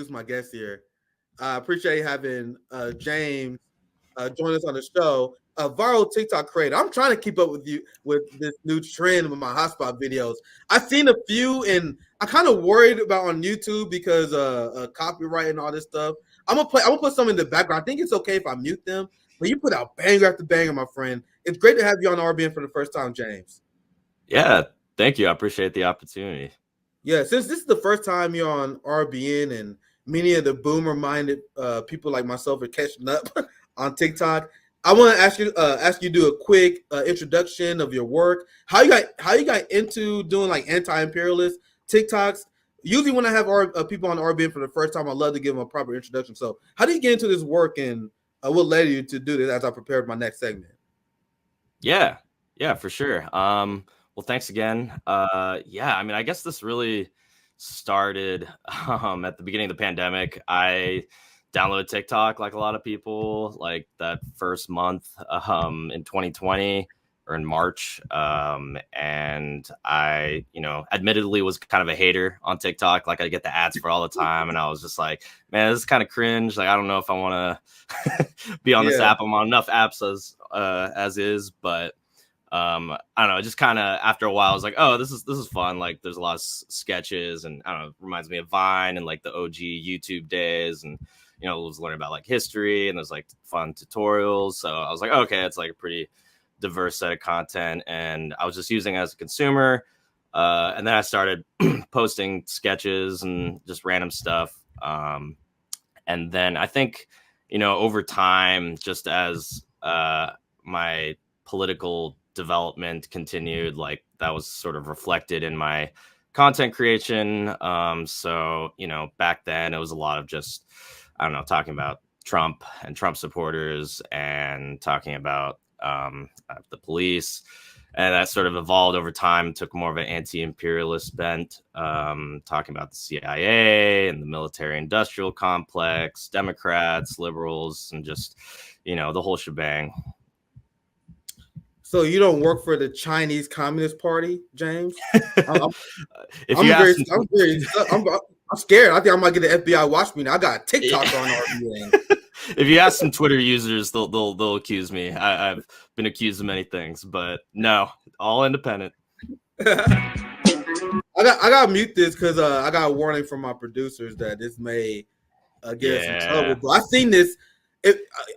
introduce my guest here. I appreciate having James join us on the show. A viral TikTok creator. I'm trying to keep up with you with this new trend with my hotspot videos. I've seen a few, and I'm kind of worried about on YouTube because copyright and all this stuff. I'm gonna put some in the background. I think it's okay if I mute them, but you put out banger after banger, my friend. It's great to have you on RBN for the first time, James. Yeah, thank you. I appreciate the opportunity. Yeah, since this is the first time you're on RBN and many of the boomer-minded people like myself are catching up on TikTok, I want to ask you to do a quick introduction of your work. How you got into doing like anti-imperialist TikToks? Usually, when I have people on RBN for the first time, I love to give them a proper introduction. So, how do you get into this work, and what led you to do this as I prepared my next segment? Yeah, for sure. Well, thanks again. Yeah, I mean, I guess this really started at the beginning of the pandemic. I downloaded TikTok like a lot of people, like that first month in 2020 or in March. And I, admittedly was kind of a hater on TikTok. Like I get the ads for all the time. And I was just like, man, this is kind of cringe. Like, I don't know if I want to be on this app. I'm on enough apps as is, but I don't know, just kind of after a while I was like, oh, this is fun. Like there's a lot of sketches, and I don't know, it reminds me of Vine and like the OG YouTube days, and was learning about like history, and there's like fun tutorials. So I was like, okay, it's like a pretty diverse set of content, and I was just using it as a consumer. And then I started posting sketches and just random stuff. And then I think, over time, just as my political development continued, like that was sort of reflected in my content creation. So, back then it was a lot of just, I don't know, talking about Trump and Trump supporters and talking about the police. And that sort of evolved over time, took more of an anti-imperialist bent, talking about the CIA and the military-industrial complex, Democrats, liberals, and just, the whole shebang. So you don't work for the Chinese Communist Party, James? I'm scared. I think I might get the FBI watch me now. I got TikTok on RBN. If you ask some Twitter users, they'll accuse me. I've been accused of many things, but no, all independent. I got to mute this because I got a warning from my producers that this may get us in trouble. But I've seen this.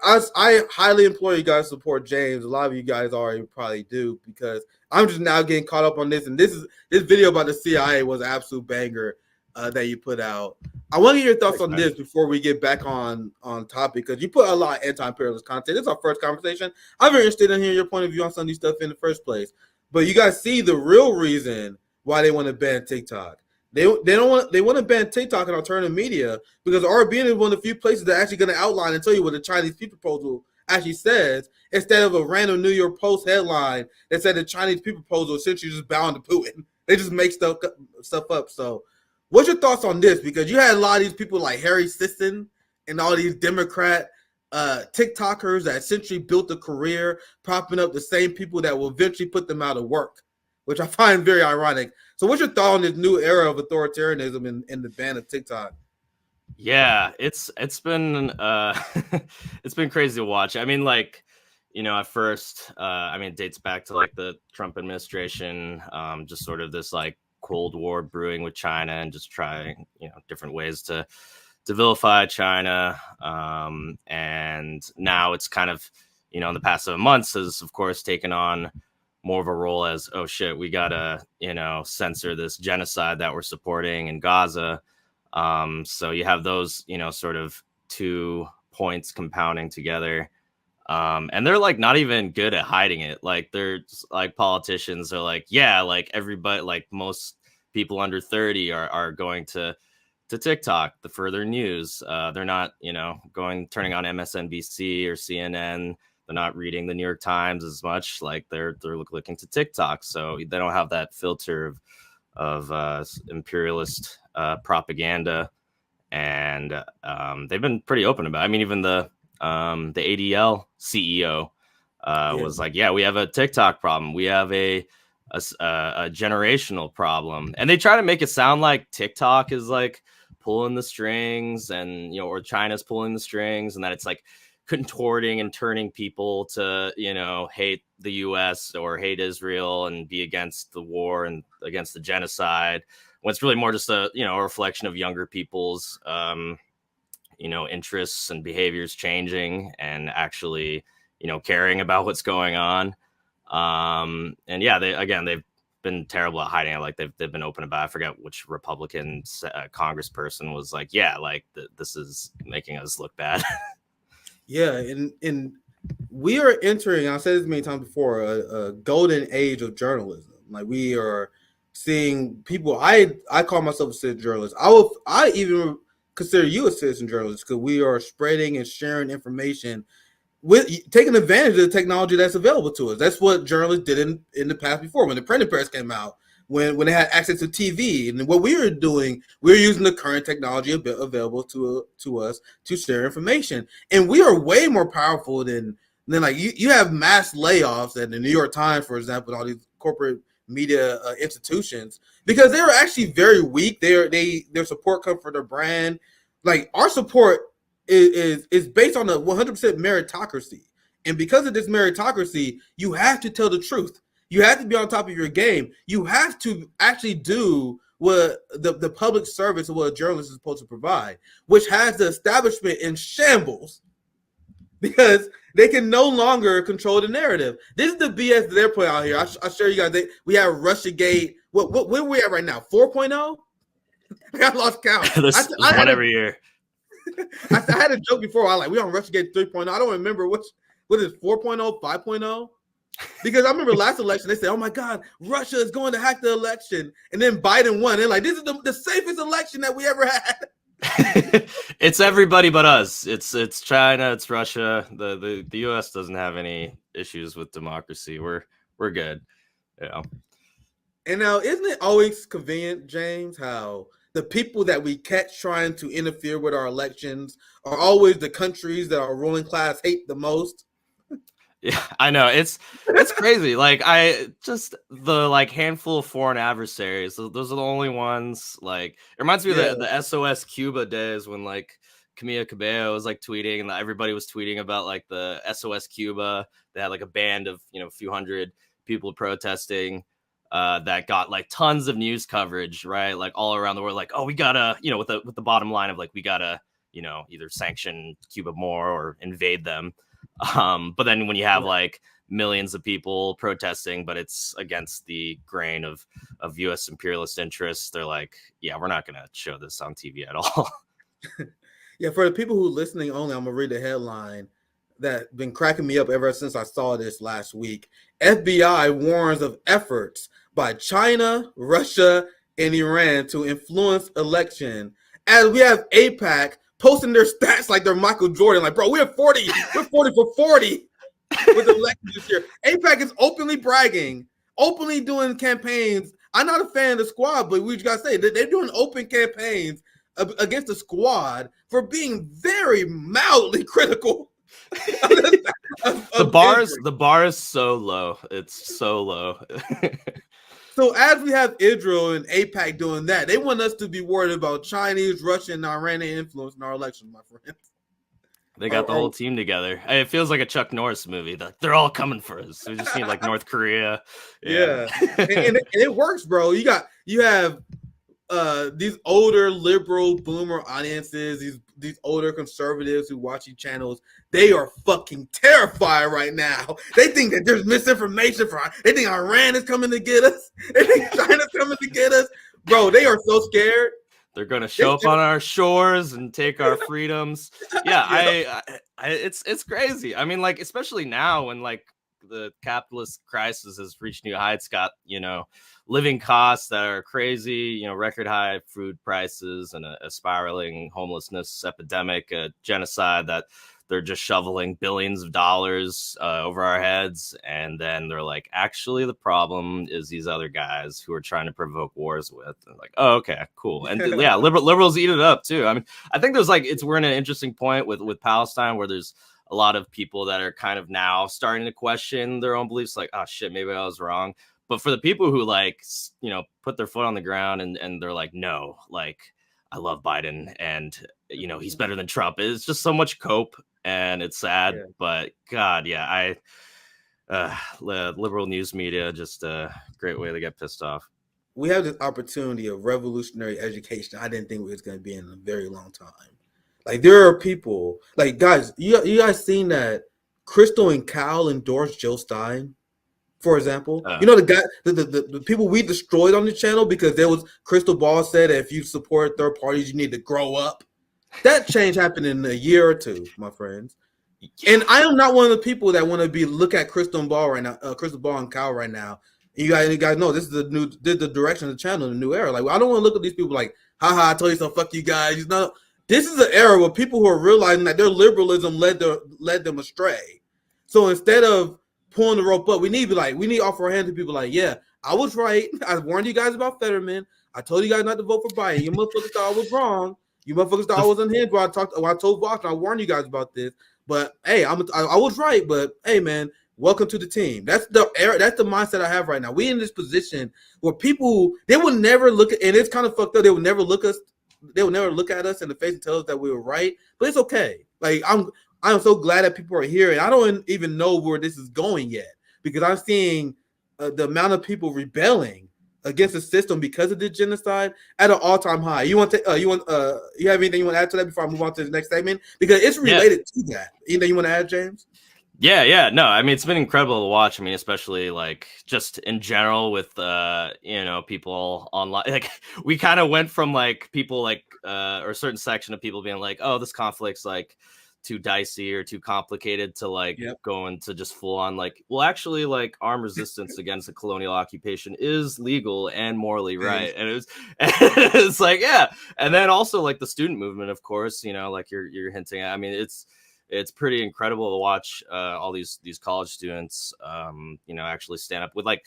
I highly implore you guys to support James. A lot of you guys already probably do, because I'm just now getting caught up on this. And this video about the CIA was an absolute banger that you put out. I want to get your thoughts on this before we get back on topic, because you put a lot of anti-imperialist content. This is our first conversation. I'm very interested in hearing your point of view on some of these stuff in the first place. But you guys see the real reason why they want to ban TikTok. They want to ban TikTok and alternative media because RBN is one of the few places that are actually going to outline and tell you what the Chinese peace proposal actually says, instead of a random New York Post headline that said the Chinese peace proposal essentially just bowing to Putin. They just make stuff up. So what's your thoughts on this? Because you had a lot of these people like Harry Sisson and all these Democrat TikTokers that essentially built a career propping up the same people that will eventually put them out of work, which I find very ironic. So what's your thought on this new era of authoritarianism and the ban of TikTok? Yeah, it's been it's been crazy to watch. I mean, like, at first, it dates back to like the Trump administration, just sort of this like Cold War brewing with China and just trying, different ways to vilify China. And now it's kind of, in the past 7 months has, of course, taken on more of a role as, oh shit, we gotta, censor this genocide that we're supporting in Gaza. So you have those, sort of 2 points compounding together. And they're like not even good at hiding it. Like they're just, like politicians are like, yeah, like everybody, like most people under 30 are going to TikTok, the further news. They're not, turning on MSNBC or CNN. They're not reading the New York Times as much. Like they're looking to TikTok. So they don't have that filter of imperialist propaganda. And they've been pretty open about it. I mean, even the ADL CEO was like, yeah, we have a TikTok problem. We have a generational problem. And they try to make it sound like TikTok is like pulling the strings, and or China's pulling the strings, and that it's like contorting and turning people to hate the US or hate Israel and be against the war and against the genocide, when it's really more just a reflection of younger people's interests and behaviors changing and actually caring about what's going on. And yeah, they've been terrible at hiding it. Like they've been open about it. I forget which Republican congressperson was like, yeah, like this is making us look bad. Yeah, and we are entering, I've said this many times before, a golden age of journalism. Like we are seeing people. I call myself a citizen journalist. I even consider you a citizen journalist, because we are spreading and sharing information with taking advantage of the technology that's available to us. That's what journalists did in the past before, when the printing press came out, when they had access to TV. And what we were doing, we were using the current technology available to us to share information. And we are way more powerful than like you have mass layoffs at the New York Times, for example, and all these corporate media institutions, because they were actually very weak. Their support comes from their brand. Like our support is based on a 100% meritocracy. And because of this meritocracy, you have to tell the truth. You have to be on top of your game. You have to actually do what the public service of what a journalist is supposed to provide, which has the establishment in shambles, because they can no longer control the narrative. This is the BS that they're putting out here. I'll show you guys. We have Russiagate. Where are we at right now? 4.0? I lost count. There's one every year. I had a joke before. We on Russiagate 3.0. I don't remember what is 4.0, 5.0? Because I remember last election, they said, "Oh my God, Russia is going to hack the election," and then Biden won. They're like, "This is the safest election that we ever had." It's everybody but us. It's China. It's Russia. The U.S. doesn't have any issues with democracy. We're good. Yeah. And now, isn't it always convenient, James, how the people that we catch trying to interfere with our elections are always the countries that our ruling class hate the most? Yeah, I know. It's crazy. Like the handful of foreign adversaries, those are the only ones. Like it reminds me of the SOS Cuba days, when Camila Cabello was tweeting, and everybody was tweeting about the SOS Cuba. They had a band of a few hundred people protesting that got tons of news coverage, right? All around the world, oh, we gotta, with the bottom line of we gotta, either sanction Cuba more or invade them. But then when you have millions of people protesting, but it's against the grain of U.S. imperialist interests, they're like, yeah, we're not gonna show this on TV at all. Yeah, for the people who are listening only, I'm gonna read the headline that been cracking me up ever since I saw this last week. FBI warns of efforts by China, Russia, and Iran to influence election. As we have AIPAC posting their stats like they're Michael Jordan, bro, we're 40 for 40 with elections this year. AIPAC is openly bragging, openly doing campaigns. I'm not a fan of the squad, but we just gotta say that they're doing open campaigns against the squad for being very mildly critical. The bar is so low. It's so low. So as we have Israel and AIPAC doing that, they want us to be worried about Chinese, Russian, and Iranian influence in our elections, my friends. They got the whole team together. It feels like a Chuck Norris movie. They're all coming for us. We just need North Korea. Yeah. and it works, bro. You have these older liberal boomer audiences, these older conservatives who watch these channels. They are fucking terrified right now. They think that there's misinformation they think Iran is coming to get us. They think China's coming to get us. Bro, they are so scared. They're gonna show up on our shores and take our freedoms. Yeah, it's crazy. I mean, especially now when the capitalist crisis has reached new heights, got living costs that are crazy, record high food prices, and a spiraling homelessness epidemic, a genocide that they're just shoveling billions of dollars over our heads. And then they're like, actually, the problem is these other guys who are trying to provoke wars with. And oh, okay, cool. And yeah, liberals eat it up too. I mean, I think there's we're in an interesting point with Palestine, where there's a lot of people that are kind of now starting to question their own beliefs. Oh shit, maybe I was wrong. But for the people who put their foot on the ground and they're like, no, I love Biden and, he's better than Trump. It's just so much cope and it's sad, but God, yeah, liberal news media, just a great way to get pissed off. We have this opportunity of revolutionary education. I didn't think it was going to be in a very long time. Like there are people, like guys, you guys seen that Crystal and Cal endorsed Joe Stein, for example. The guy, the people we destroyed on the channel because there was Crystal Ball said that if you support third parties, you need to grow up. That change happened in a year or two, my friends. And I am not one of the people that want to look at Crystal Ball right now, Crystal Ball and Cal right now. You guys know this is the direction of the channel, the new era. Like I don't want to look at these people like, haha, I told you so, fuck you guys. This is an era where people who are realizing that their liberalism led them astray. So instead of pulling the rope up, we need to offer our hand to people like, yeah, I was right. I warned you guys about Fetterman. I told you guys not to vote for Biden. You motherfuckers thought I was wrong. You motherfuckers thought I was unhinged. But I told Boston, I warned you guys about this. But hey, I was right. But hey, man, welcome to the team. That's the era. That's the mindset I have right now. We in this position where people they would never look at, and it's kind of fucked up. They would never look at us in the face and tell us that we were right. But it's okay. Like I'm so glad that people are here, and I don't even know where this is going yet because I'm seeing the amount of people rebelling against the system because of the genocide at an all-time high. You have anything you want to add to that before I move on to the next segment? Because it's related to that. Anything you want to add, James? Yeah. No, I mean, it's been incredible to watch. I mean, especially like just in general with, people online. Like we kind of went from like people like, or a certain section of people being like, oh, this conflict's like too dicey or too complicated to like go into just full on like, well, actually like armed resistance against a colonial occupation is legal and morally right. And it's like, yeah. And then also like the student movement, of course, like you're hinting at, I mean, it's pretty incredible to watch all these college students, actually stand up with like,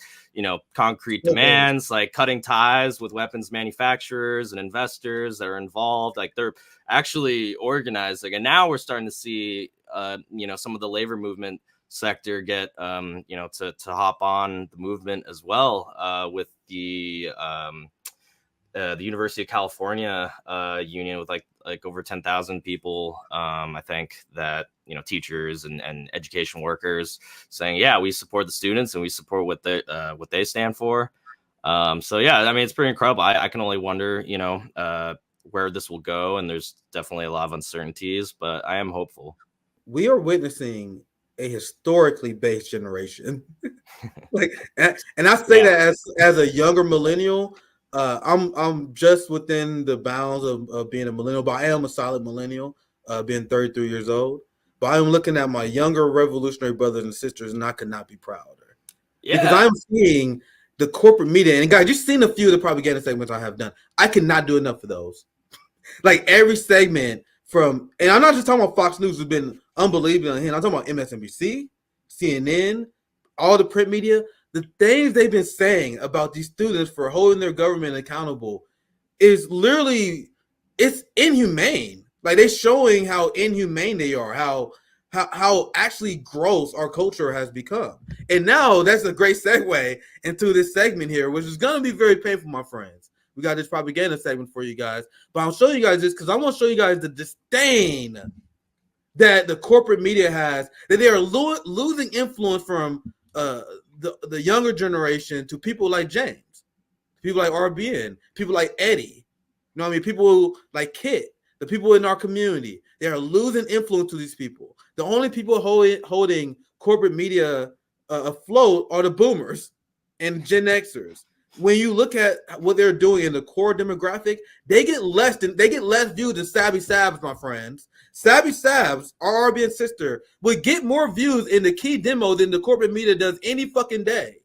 concrete demands, like cutting ties with weapons manufacturers and investors that are involved. Like they're actually organizing. And now we're starting to see, some of the labor movement sector get, to hop on the movement as well with the University of California union with like over 10,000 people, I think that, teachers and education workers saying, yeah, we support the students and we support what they stand for. So, yeah, I mean, it's pretty incredible. I can only wonder, where this will go. And there's definitely a lot of uncertainties, but I am hopeful. We are witnessing a historically based generation. And I say that as a younger millennial. I'm just within the bounds of being a millennial, but I am a solid millennial, being 33 years old. But I'm looking at my younger revolutionary brothers and sisters, and I could not be prouder. Yeah. Because I'm seeing the corporate media, and guys, you've seen a few of the propaganda segments I have done. I cannot do enough of those. Like every segment and I'm not just talking about Fox News, who's been unbelievable. I'm talking about MSNBC, CNN, all the print media. The things they've been saying about these students for holding their government accountable is literally, it's inhumane. Like they're showing how inhumane they are, how actually gross our culture has become. And now that's a great segue into this segment here, which is going to be very painful, my friends. We got this propaganda segment for you guys, but I'll show you guys this because I want to show you guys the disdain that the corporate media has, that they are losing influence from the younger generation to people like James, people like RBN, people like Eddie, people like Kit, the people in our community. They are losing influence to these people. The only people holding corporate media afloat are the boomers and Gen Xers. When you look at what they're doing in the core demographic, they get less views than Savvy Sabs, my friends. Savvy Sabs, our RBN sister, would get more views in the key demo than the corporate media does any fucking day.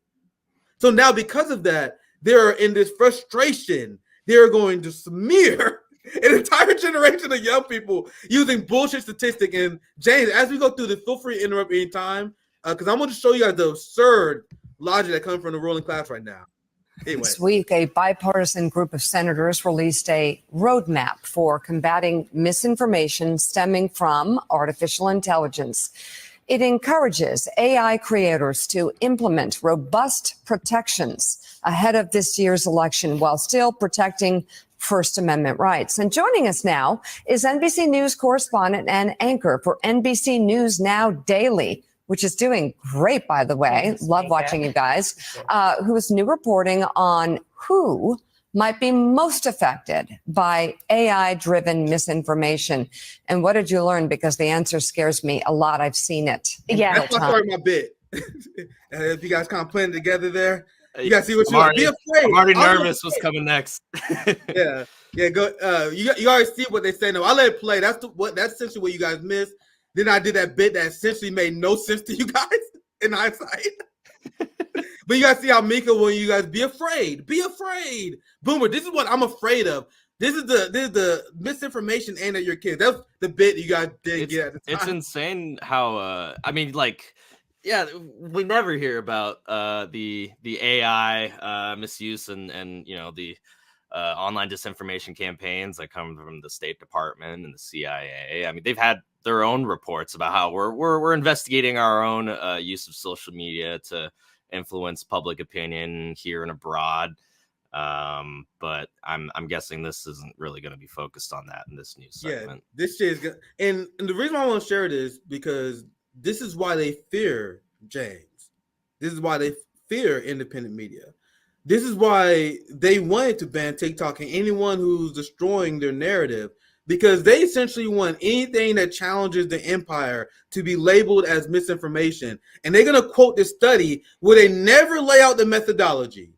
So now, because of that, they're in this frustration. They're going to smear an entire generation of young people using bullshit statistic. And James, as we go through this, feel free to interrupt any time because I'm going to show you guys the absurd logic that comes from the ruling class right now. Anyway. This week, a bipartisan group of senators released a roadmap for combating misinformation stemming from artificial intelligence. It encourages AI creators to implement robust protections ahead of this year's election while still protecting First Amendment rights. And joining us now is NBC News correspondent and anchor for NBC News Now Daily, which is doing great, by the way. Love watching you guys. Who is new reporting on who might be most affected by AI-driven misinformation. And what did you learn? Because the answer scares me a lot. I've seen it. Yeah, that's my bit. If you guys kind of putting it together there, you guys see what you want. Be afraid. I'm already nervous what's coming next. Yeah. Go. You already see what they say. No, I let it play. That's essentially what you guys missed. Then I did that bit that essentially made no sense to you guys in hindsight. But you guys see how Mika, when you guys be afraid. Boomer, this is what I'm afraid of. This is the misinformation aimed at your kids. That's the bit you guys didn't get at the time. It's insane how we never hear about the AI misuse and the online disinformation campaigns that come from the State Department and the CIA. I mean, they've had their own reports about how we're investigating our own use of social media to influence public opinion here and abroad. But I'm guessing this isn't really going to be focused on that in this news segment. Yeah, this shit is good. And the reason why I want to share this because this is why they fear James. This is why they fear independent media. This is why they wanted to ban TikTok and anyone who's destroying their narrative, because they essentially want anything that challenges the empire to be labeled as misinformation. And they're going to quote this study where they never lay out the methodology.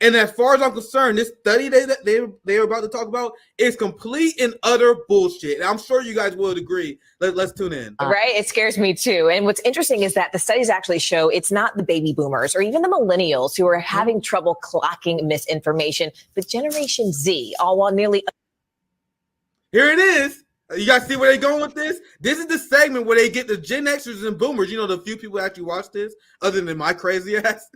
And as far as I'm concerned, this study they're about to talk about is complete and utter bullshit. And I'm sure you guys will agree. Let's tune in. Right? It scares me too. And what's interesting is that the studies actually show it's not the baby boomers or even the millennials who are having trouble clocking misinformation, but Generation Z, all while nearly... Here it is. You guys see where they're going with this? This is the segment where they get the Gen Xers and Boomers. You know, the few people actually watch this, other than my crazy ass,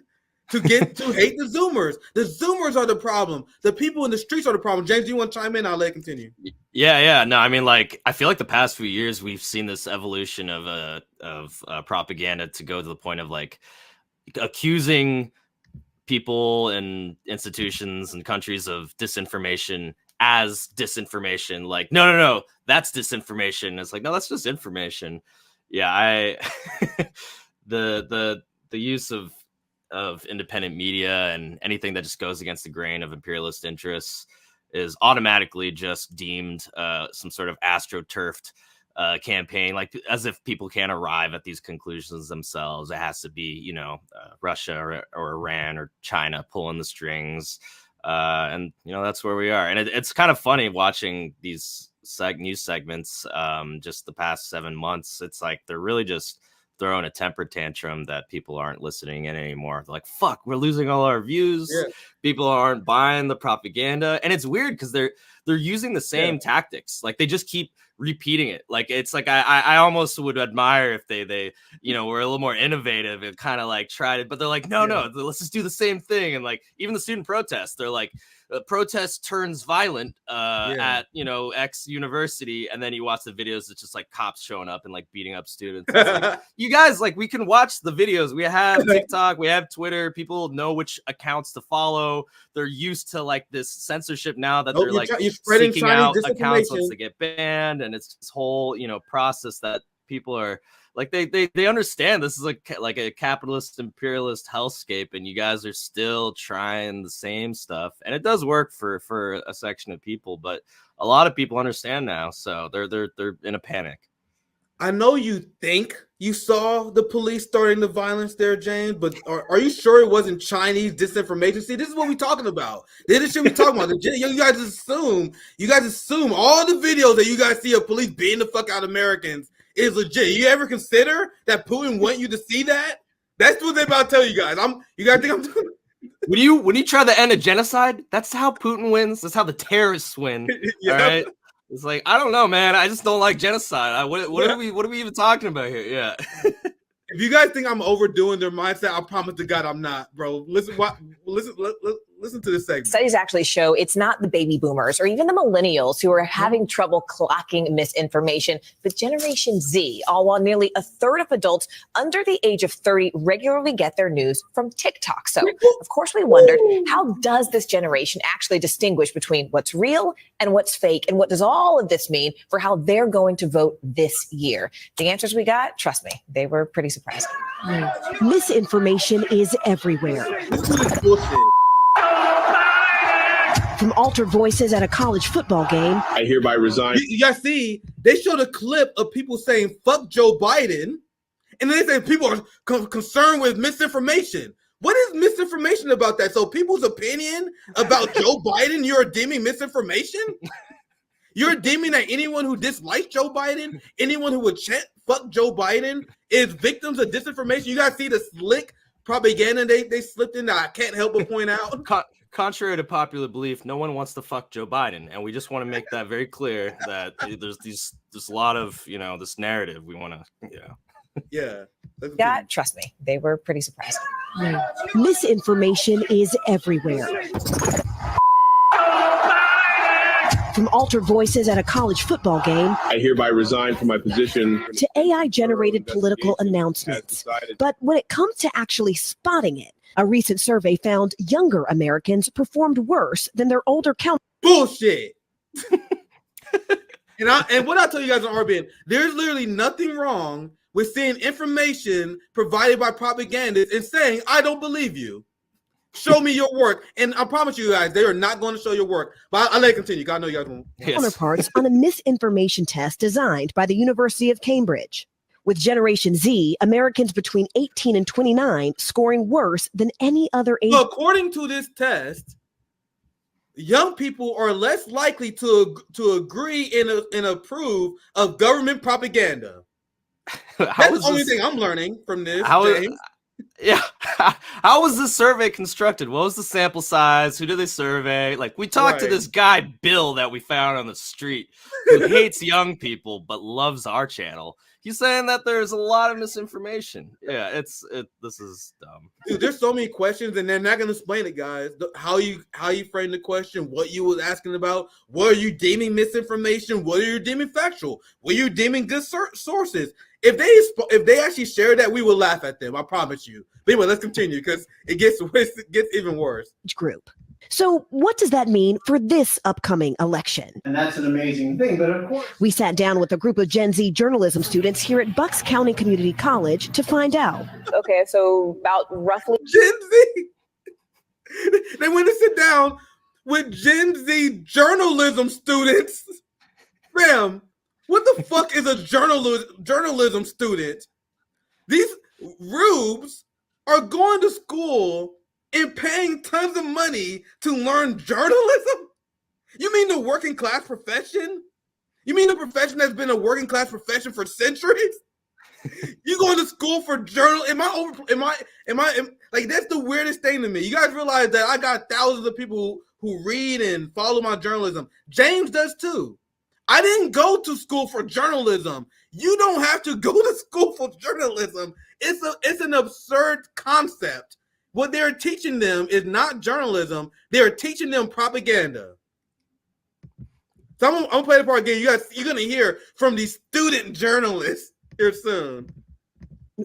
to hate the Zoomers. The Zoomers are the problem. The people in the streets are the problem. James, do you want to chime in? I'll let it continue. Yeah. No, I mean, I feel like the past few years we've seen this evolution of propaganda to go to the point of accusing people and institutions and countries of disinformation as disinformation. No, that's disinformation. It's no, that's just information. Yeah, the use of independent media and anything that just goes against the grain of imperialist interests is automatically just deemed some sort of astroturfed campaign, as if people can't arrive at these conclusions themselves. It has to be, Russia or Iran or China pulling the strings. And that's where we are. And it's kind of funny watching these news segments just the past 7 months. It's they're really just throwing a temper tantrum that people aren't listening in anymore. They're fuck, we're losing all our views. Yeah. People aren't buying the propaganda. And it's weird because they're using the same tactics. They just keep repeating it. I almost would admire if they were a little more innovative and kind of tried it, but they're no, let's just do the same thing. And even the student protests, they're protest turns violent at X university, and then you watch the videos, it's just cops showing up and beating up students. You guys, we can watch the videos. We have TikTok, we have Twitter. People know which accounts to follow. They're used to this censorship now that they're seeking out accounts once they get banned, and it's this whole process that people are they understand this is a capitalist imperialist hellscape, and you guys are still trying the same stuff, and it does work for a section of people, but a lot of people understand now, so they're in a panic. I know you think you saw the police starting the violence there, James, but are you sure it wasn't Chinese disinformation? See, this is what we're talking about. This is shit we're talking about. You guys assume all the videos that you guys see of police beating the fuck out of Americans is legit. You ever consider that Putin want you to see that? That's what they're about to tell you guys. You guys think I'm doing it? When you try to end a genocide, that's how Putin wins. That's how the terrorists win. All right. It's I don't know, man. I just don't like genocide. What are we even talking about here? Yeah. If you guys think I'm overdoing their mindset, I promise to God I'm not, bro. Listen, Listen to this segment. Studies actually show it's not the baby boomers or even the millennials who are having trouble clocking misinformation, but Generation Z, all while nearly a third of adults under the age of 30 regularly get their news from TikTok. So, of course, we wondered, how does this generation actually distinguish between what's real and what's fake? And what does all of this mean for how they're going to vote this year? The answers we got, trust me, they were pretty surprising. Misinformation is everywhere. This is bullshit. From altered voices at a college football game. I hereby resign. You guys see, they showed a clip of people saying, fuck Joe Biden. And then they say people are concerned with misinformation. What is misinformation about that? So people's opinion about Joe Biden, you're deeming misinformation? You're deeming that anyone who dislikes Joe Biden, anyone who would chant fuck Joe Biden is victims of disinformation? You guys see the slick propaganda they slipped in that I can't help but point out? Contrary to popular belief, no one wants to fuck Joe Biden, and we just want to make that very clear that there's a lot of this narrative we want to Yeah, trust me, they were pretty surprising. Misinformation is everywhere. From altered voices at a college football game. I hereby resign from my position. To AI-generated political announcements. But when it comes to actually spotting it, a recent survey found younger Americans performed worse than their older counterparts. Bullshit. and what I tell you guys on RBN, there's literally nothing wrong with seeing information provided by propagandists and saying, I don't believe you. Show me your work. And I promise you guys, they are not going to show your work. But I'll let it continue. I know you guys won't. Counterparts on a misinformation test designed by the University of Cambridge. With Generation Z, Americans between 18 and 29 scoring worse than any other age. So according to this test, young people are less likely to agree and approve of government propaganda. That's the only thing I'm learning from this, James. Yeah. How was this survey constructed? What was the sample size? Who did they survey? Like, we talked to this guy, Bill, that we found on the street who hates young people but loves our channel. He's saying that there's a lot of misinformation. Yeah, this is dumb. Dude, there's so many questions, and they're not going to explain it, guys. How you frame the question, what you was asking about, what are you deeming misinformation, what are you deeming factual, what are you deeming good sources. If they actually share that, we will laugh at them. I promise you. But anyway, let's continue because it gets even worse. Group. So what does that mean for this upcoming election? And that's an amazing thing, but of course. We sat down with a group of Gen Z journalism students here at Bucks County Community College to find out. Okay, so about roughly. Gen Z. They went to sit down with Gen Z journalism students. Fam, what the fuck is a journalism student? These rubes are going to school and paying tons of money to learn journalism? You mean the working class profession? You mean the profession that's been a working class profession for centuries? You going to school for journal? Am I like, that's the weirdest thing to me. You guys realize that I got thousands of people who read and follow my journalism. James does too. I didn't go to school for journalism. You don't have to go to school for journalism. It's an absurd concept. What they're teaching them is not journalism. They're teaching them propaganda. So I'm gonna play the part again. You're gonna hear from these student journalists here soon.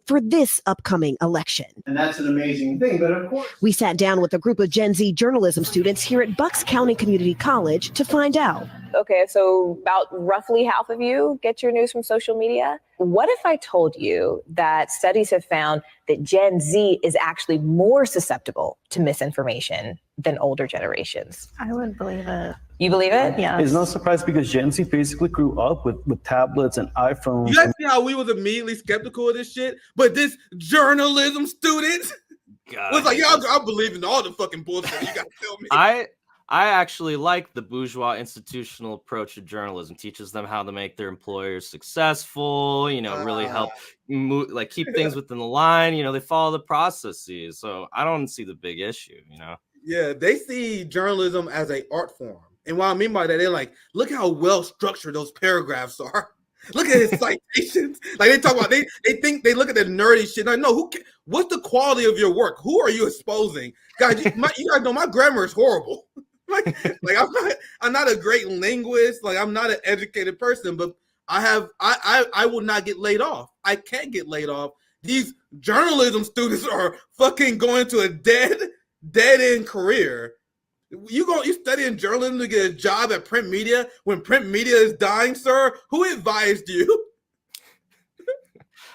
For this upcoming election. And that's an amazing thing, but of course. We sat down with a group of Gen Z journalism students here at Bucks County Community College to find out. Okay, so about roughly half of you get your news from social media. What if I told you that studies have found that Gen Z is actually more susceptible to misinformation than older generations? I would believe it. You believe it? Yeah. It's no surprise because Gen Z basically grew up with tablets and iPhones. You guys see how we was immediately skeptical of this shit? But this journalism student was like, yeah, I believe in all the fucking bullshit you gotta tell me. I actually like the bourgeois institutional approach to journalism. Teaches them how to make their employers successful, really help keep things within the line. They follow the processes. So I don't see the big issue, Yeah, they see journalism as an art form. And what I mean by that, they're like, look how well structured those paragraphs are. Look at his citations. Like they talk about, they think they look at the nerdy shit. Like, no, what's the quality of your work? Who are you exposing? Guys, you guys know my grammar is horrible. like I'm not a great linguist. Like I'm not an educated person, but I will not get laid off. I can't get laid off. These journalism students are fucking going to a dead end career. You studying journalism to get a job at print media when print media is dying, sir? Who advised you?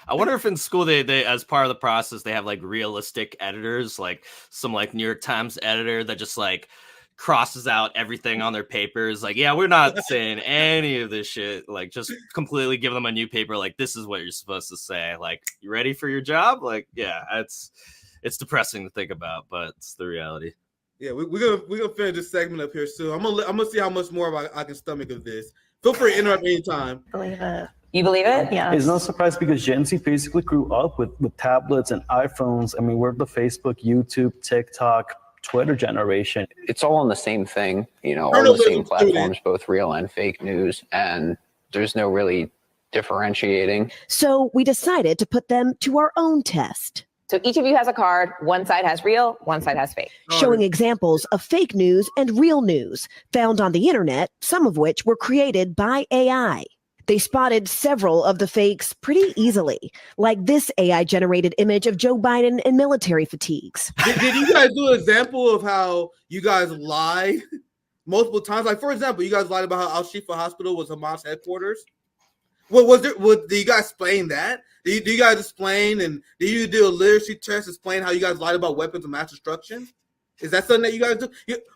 I wonder if in school they as part of the process they have like realistic editors, like some like New York Times editor that just like crosses out everything on their papers. Like, yeah, we're not saying any of this shit. Like, just completely give them a new paper. Like, this is what you're supposed to say. Like, you ready for your job? Like, yeah, it's depressing to think about, but it's the reality. Yeah, we're gonna finish this segment up here soon. I'm gonna see how much more I can stomach of this. Feel free to interrupt anytime. Believe it. You believe it? Yeah. It's no surprise because Gen Z basically grew up with tablets and iPhones. I mean, we're the Facebook, YouTube, TikTok, Twitter generation. It's all on the same thing, all the same platforms, both real and fake news, and there's no really differentiating. So we decided to put them to our own test. So each of you has a card. One side has real, one side has fake. Showing examples of fake news and real news found on the internet, some of which were created by AI. They spotted several of the fakes pretty easily, like this AI-generated image of Joe Biden in military fatigues. Did you guys do an example of how you guys lied multiple times? Like, for example, you guys lied about how Al-Shifa Hospital was Hamas headquarters. Do you guys explain that? Do you guys explain, and do you do a literacy test explain how you guys lied about weapons of mass destruction? Is that something that you guys do?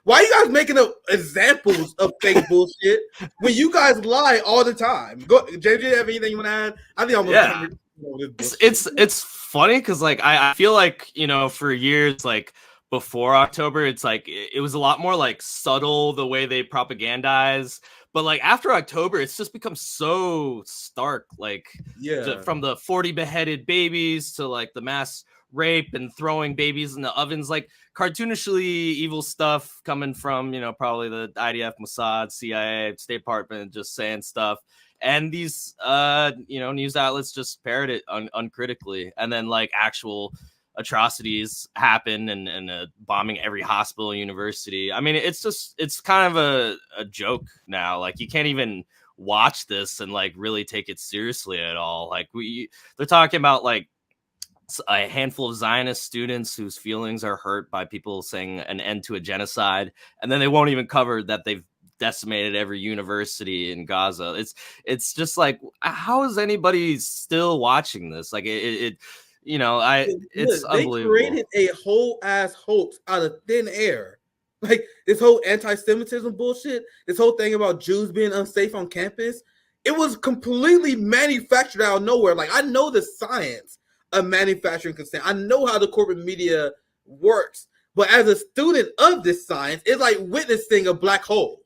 Why are you guys making up examples of fake bullshit when you guys lie all the time? Go, James, do you have anything you want to add? I think It's funny because like I feel like for years like before October it's like it was a lot more like subtle the way they propagandize. But like after October, it's just become so stark. Like, from the 40 beheaded babies to like the mass rape and throwing babies in the ovens, like cartoonishly evil stuff coming from, probably the IDF, Mossad, CIA, State Department, just saying stuff. And these, news outlets just parrot it uncritically. And then like actual atrocities happen and bombing every hospital, university. I mean, it's kind of a joke now. Like you can't even watch this and like really take it seriously at all. Like they're talking about like a handful of Zionist students whose feelings are hurt by people saying an end to a genocide, and then they won't even cover that they've decimated every university in Gaza. It's just like, how is anybody still watching this? Like it's unbelievable. They created a whole ass hoax out of thin air. Like this whole anti-Semitism bullshit, this whole thing about Jews being unsafe on campus, it was completely manufactured out of nowhere. Like I know the science of manufacturing consent. I know how the corporate media works. But as a student of this science, it's like witnessing a black hole.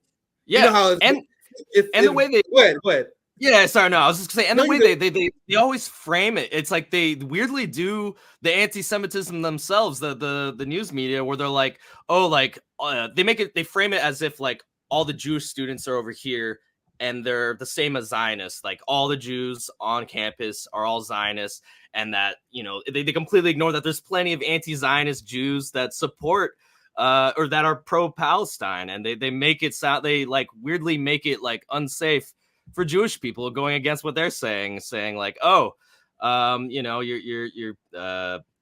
Yeah, you know how the way they go ahead. Yeah, sorry, no, I was just gonna say, and the way they always frame it, it's like they weirdly do the anti-Semitism themselves, the news media, where they're like, they frame it as if like all the Jewish students are over here and they're the same as Zionists, like all the Jews on campus are all Zionists, and that they completely ignore that there's plenty of anti-Zionist Jews that support or that are pro-Palestine, and they make it sound, they like weirdly make it like unsafe for Jewish people going against what they're saying like, you're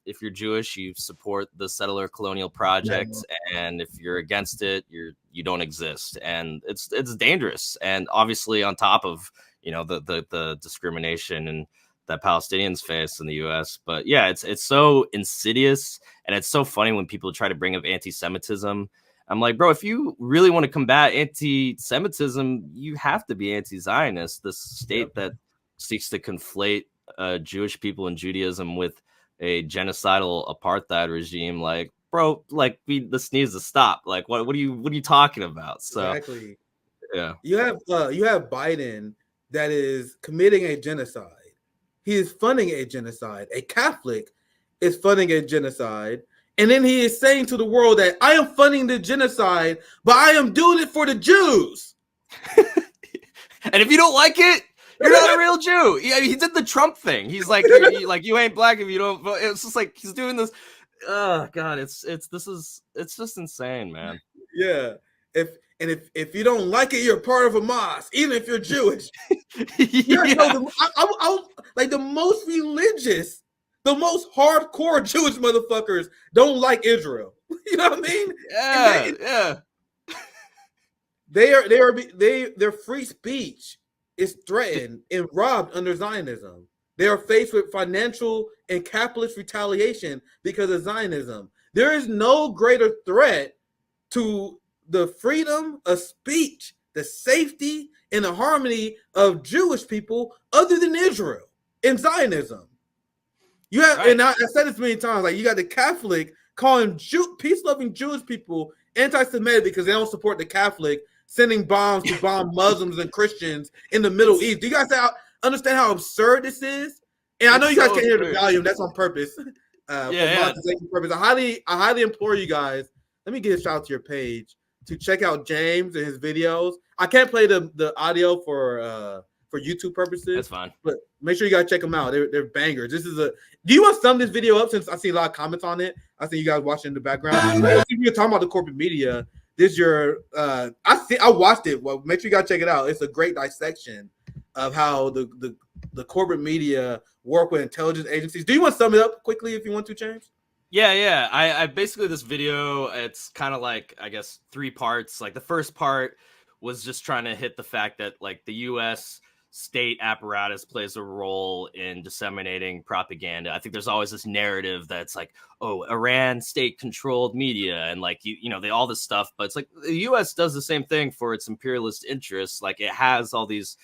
if you're Jewish, you support the settler colonial project, and if you're against it, you don't exist, and it's dangerous. And obviously, on top of the discrimination and that Palestinians face in the U.S., but yeah, it's so insidious, and it's so funny when people try to bring up anti-Semitism. I'm like, bro, if you really want to combat anti-Semitism, you have to be anti-Zionist, this state that seeks to conflate Jewish people and Judaism with a genocidal apartheid regime. Like, bro, like this needs to stop. Like, what are you talking about? So exactly. Yeah. You have Biden that is committing a genocide. He is funding a genocide. A Catholic is funding a genocide. And then he is saying to the world that I am funding the genocide, but I am doing it for the Jews. And if you don't like it, You're not a real Jew. Yeah, he did the Trump thing. He's like, you ain't black if you don't vote. It's just like he's doing this. Oh God, it's just insane, man. Yeah. If you don't like it, you're part of a mosque, even if you're Jewish. Like the most religious, the most hardcore Jewish motherfuckers don't like Israel. You know what I mean? Yeah. Their free speech is threatened and robbed under Zionism. They are faced with financial and capitalist retaliation because of Zionism. There is no greater threat to the freedom of speech, the safety, and the harmony of Jewish people other than Israel and Zionism. You have, right. And I said this many times, like you got the Catholic calling peace-loving Jewish people anti-Semitic because they don't support the Catholic, sending bombs to bomb Muslims and Christians in the Middle East. Do you guys understand how absurd this is? And I know you guys can't hear the volume. That's on purpose. Monetization purpose. I highly implore you guys. Let me give a shout out to your page to check out James and his videos. I can't play the audio for YouTube purposes. That's fine. But make sure you guys check them out. They're bangers. Do you want to sum this video up since I see a lot of comments on it? I see you guys watching in the background. If you're talking about the corporate media, this your I watched it. Well, make sure you guys check it out. It's a great dissection of how the corporate media work with intelligence agencies. Do you want to sum it up quickly if you want to, James? Yeah. I basically, this video, it's kind of like, I guess, 3 parts. Like the first part was just trying to hit the fact that like the U.S. state apparatus plays a role in disseminating propaganda. I think there's always this narrative that's like, oh, Iran state-controlled media and like all this stuff, but it's like the U.S. does the same thing for its imperialist interests. Like it has all these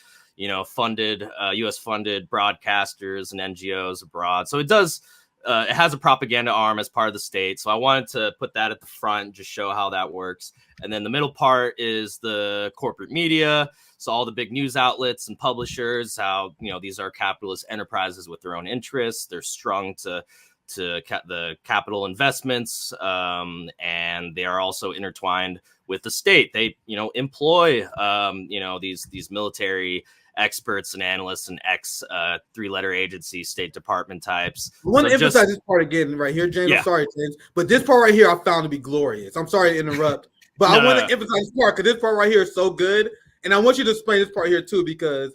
funded U.S. funded broadcasters and NGOs abroad, so it does. It has a propaganda arm as part of the state. So I wanted to put that at the front, just show how that works. And then the middle part is the corporate media. So all the big news outlets and publishers, how, these are capitalist enterprises with their own interests. They're strung to the capital investments, and they are also intertwined with the state. They, employ, these military experts and analysts and three-letter agency State Department types. I want to emphasize this part again right here, James. Yeah. I'm sorry, James, but this part right here I found to be glorious. I'm sorry to interrupt, but I want to emphasize this part because this part right here is so good, and I want you to explain this part here too, because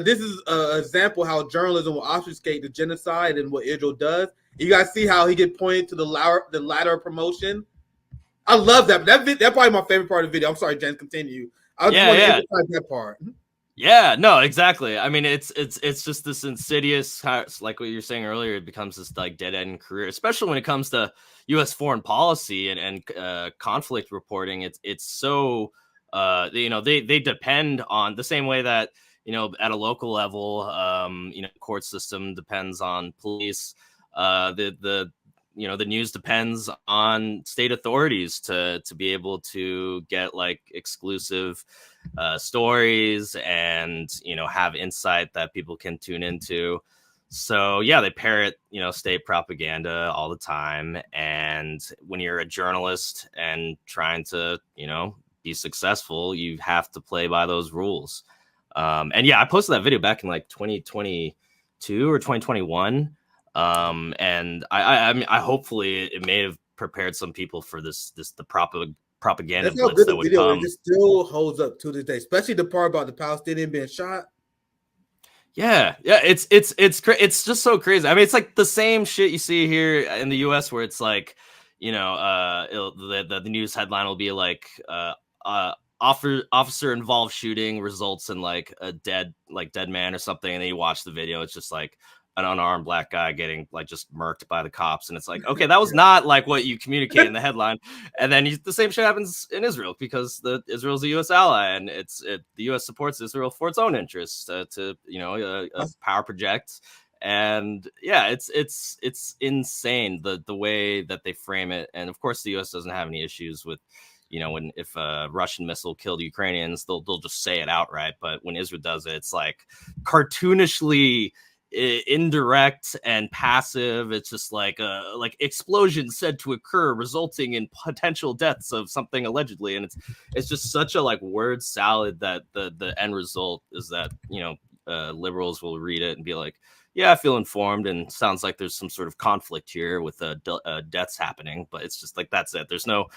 this is an example how journalism will obfuscate the genocide and what Israel does. You guys see how he get pointed to the ladder promotion. I love that. That's probably my favorite part of the video. I'm sorry, James. Continue. I just want to emphasize that part. Yeah, no, exactly. I mean, it's just this insidious, like what you were saying earlier, it becomes this like dead end career, especially when it comes to U.S. foreign policy and conflict reporting. It's so they depend on the same way that at a local level, court system depends on police. The news depends on state authorities to be able to get like exclusive stories and have insight that people can tune into. So yeah, they parrot state propaganda all the time, and when you're a journalist and trying to be successful, you have to play by those rules. And yeah, I posted that video back in like 2022 or 2021. And I mean, hopefully it may have prepared some people for the propaganda blitz that would come. It still holds up to this day, especially the part about the Palestinian being shot. Yeah, it's just so crazy. I mean, it's like the same shit you see here in the U.S. where it's like, the news headline will be like, officer involved shooting results in like a dead man or something, and then you watch the video, it's just like an unarmed black guy getting like just murked by the cops, and it's like, okay, that was not like what you communicate in the headline. And then the same shit happens in Israel because Israel's a U.S. ally, and the U.S. supports Israel for its own interests to power project. And yeah, it's insane the way that they frame it. And of course, the U.S. doesn't have any issues with if a Russian missile killed Ukrainians, they'll just say it outright. But when Israel does it, it's like cartoonishly indirect and passive. It's just like explosion said to occur resulting in potential deaths of something allegedly, and it's just such a like word salad that the end result is that liberals will read it and be like, yeah, I feel informed, and sounds like there's some sort of conflict here with deaths happening, but it's just like, that's it. There's no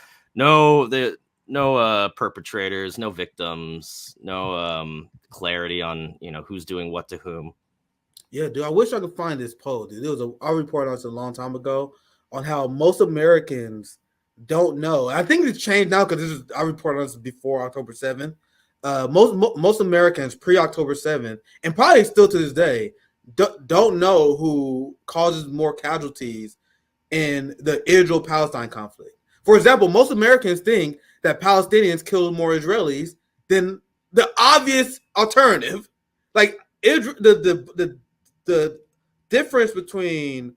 perpetrators, no victims, no clarity on, you know, who's doing what to whom. Yeah, dude, I wish I could find this poll, dude. I reported on this a long time ago on how most Americans don't know. I think it's changed now because I reported on this before October 7th. Most Americans pre-October 7th, and probably still to this day, don't know who causes more casualties in the Israel-Palestine conflict. For example, most Americans think that Palestinians kill more Israelis than the obvious alternative. Like the difference between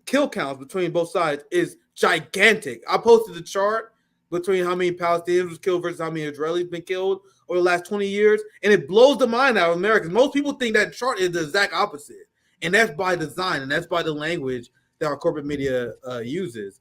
kill counts between both sides is gigantic. I posted the chart between how many Palestinians was killed versus how many Israelis been killed over the last 20 years, and it blows the mind out of Americans. Most people think that chart is the exact opposite, and that's by design, and that's by the language that our corporate media uses.